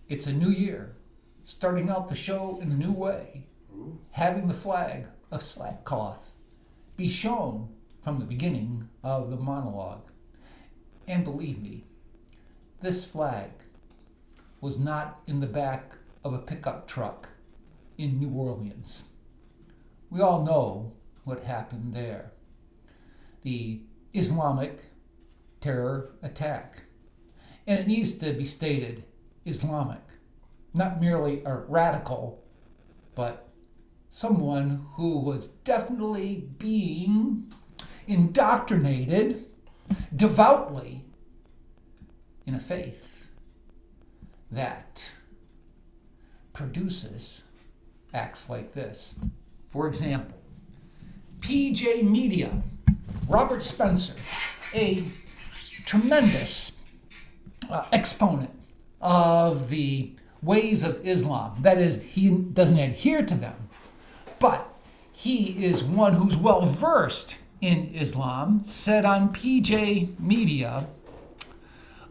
It's a new year, starting out the show in a new way, having the flag of sackcloth be shown from the beginning of the monologue. And believe me, this flag was not in the back of a pickup truck in New Orleans. We all know what happened there. The Islamic terror attack. And it needs to be stated, Islamic, not merely a radical, but someone who was definitely being indoctrinated devoutly in a faith that produces acts like this. For example, PJ Media, Robert Spencer, a tremendous exponent of the ways of Islam. That is, he doesn't adhere to them, but he is one who's well versed in Islam, said on PJ Media,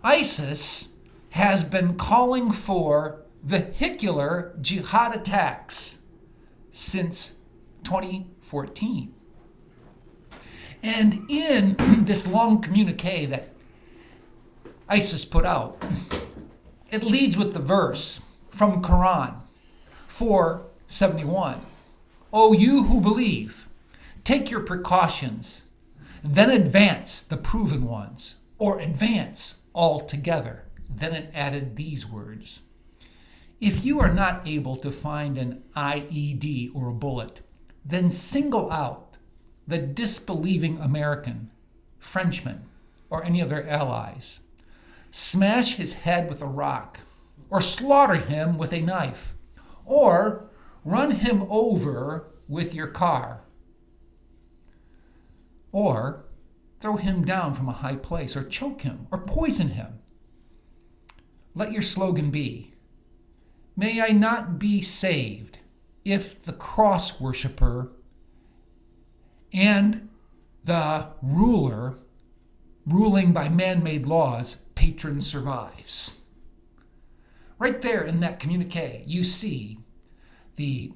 ISIS has been calling for vehicular jihad attacks since 2014. And in this long communique that ISIS put out, it leads with the verse from Quran 4:71. O you who believe, take your precautions, then advance the proven ones, or advance altogether. Then it added these words. If you are not able to find an IED or a bullet, then single out the disbelieving American, Frenchman, or any of their allies. Smash his head with a rock, or slaughter him with a knife, or run him over with your car, or throw him down from a high place, or choke him, or poison him. Let your slogan be, may I not be saved if the cross worshiper and the ruler ruling by man-made laws patron survives. Right there in that communique, you see the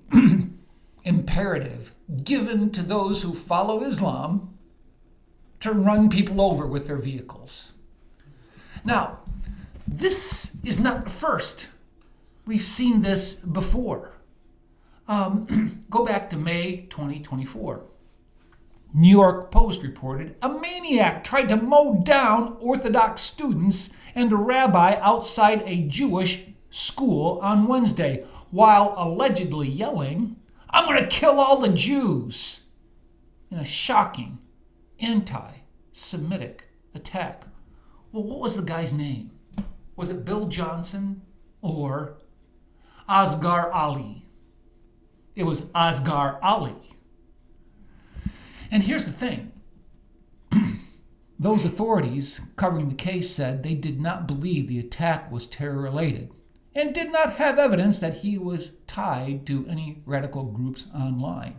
imperative given to those who follow Islam to run people over with their vehicles. Now, this is not the first. We've seen this before. Go back to May 2024. New York Post reported a maniac tried to mow down Orthodox students and a rabbi outside a Jewish school on Wednesday while allegedly yelling, I'm going to kill all the Jews, in a shocking anti-Semitic attack. Well, what was the guy's name? Was it Bill Johnson or Asghar Ali? It was Asghar Ali. And here's the thing. Those authorities covering the case said they did not believe the attack was terror-related and did not have evidence that he was tied to any radical groups online.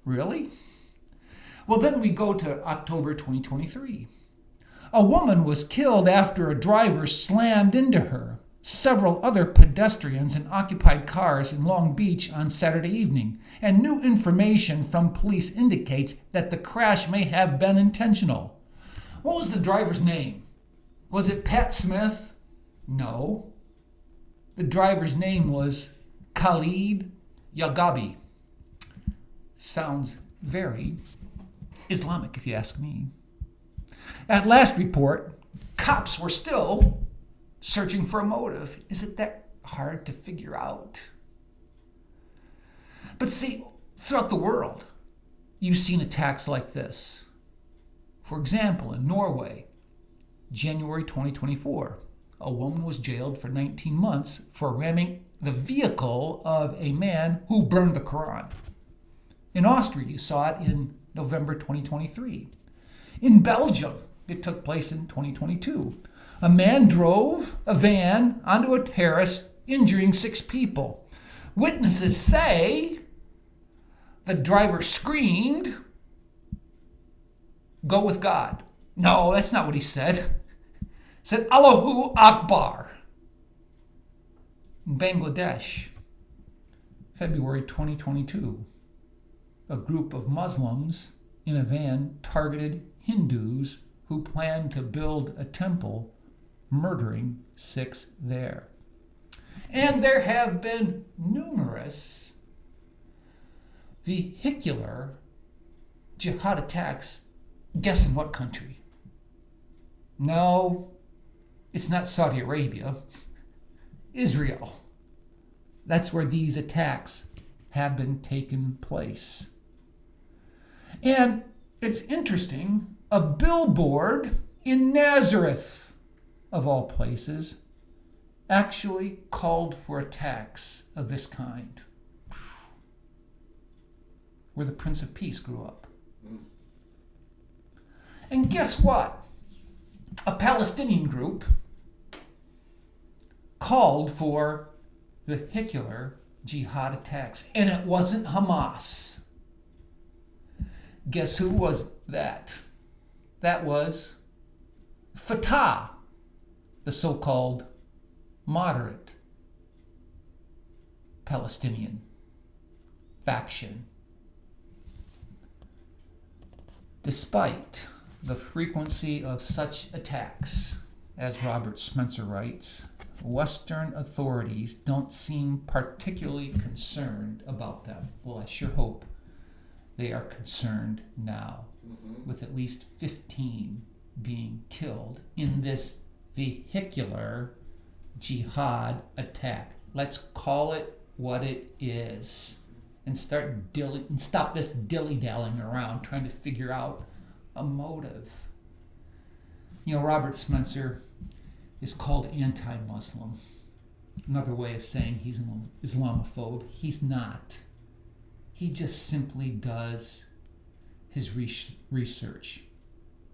Really? Well, then we go to October 2023. A woman was killed after a driver slammed into her. Several other pedestrians in occupied cars in Long Beach on Saturday evening, and new information from police indicates that the crash may have been intentional. What was the driver's name? Was it Pat Smith? No. The driver's name was Khalid Yagabi. Sounds very Islamic, if you ask me. At last report, cops were still searching for a motive. Is it that hard to figure out? But see, throughout the world, you've seen attacks like this. For example, in Norway, January 2024, a woman was jailed for 19 months for ramming the vehicle of a man who burned the Quran. In Austria, you saw it in November 2023. In Belgium, it took place in 2022. A man drove a van onto a terrace, injuring 6 people. Witnesses say the driver screamed, "Go with God." No, that's not what he said. He said, "Allahu Akbar." In Bangladesh, February 2022, a group of Muslims in a van targeted Hindus who planned to build a temple, murdering 6 there. And there have been numerous vehicular jihad attacks. Guess in what country? No, it's not Saudi Arabia. Israel. That's where these attacks have been taking place. And it's interesting, a billboard in Nazareth, of all places, actually called for attacks of this kind, where the Prince of Peace grew up. And guess what? A Palestinian group called for vehicular jihad attacks, and it wasn't Hamas. Guess who was that? That was Fatah, the so-called moderate Palestinian faction. Despite the frequency of such attacks, as Robert Spencer writes, Western authorities don't seem particularly concerned about them. Well, I sure hope they are concerned now, with at least 15 being killed in this vehicular jihad attack. Let's call it what it is, and stop this dilly-dallying around trying to figure out a motive. You know, Robert Spencer is called anti-Muslim. Another way of saying he's an Islamophobe. He's not. He just simply does his research.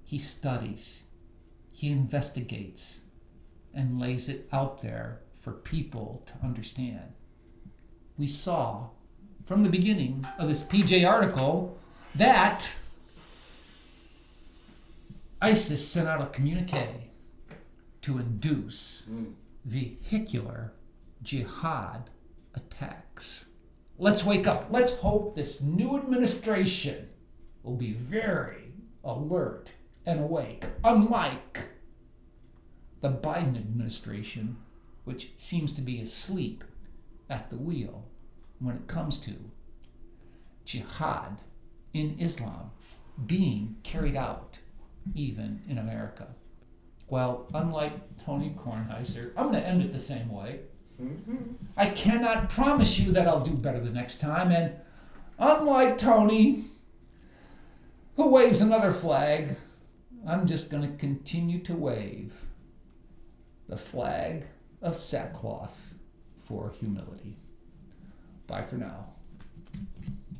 He studies, he investigates, and lays it out there for people to understand. We saw from the beginning of this PJ article that ISIS sent out a communique to induce vehicular jihad attacks. Let's wake up. Let's hope this new administration will be very alert and awake, unlike the Biden administration, which seems to be asleep at the wheel when it comes to jihad in Islam being carried out even in America. Well, unlike Tony Kornheiser, I'm going to end it the same way. I cannot promise you that I'll do better the next time, and unlike Tony, who waves another flag, I'm just going to continue to wave the flag of sackcloth for humility. Bye for now.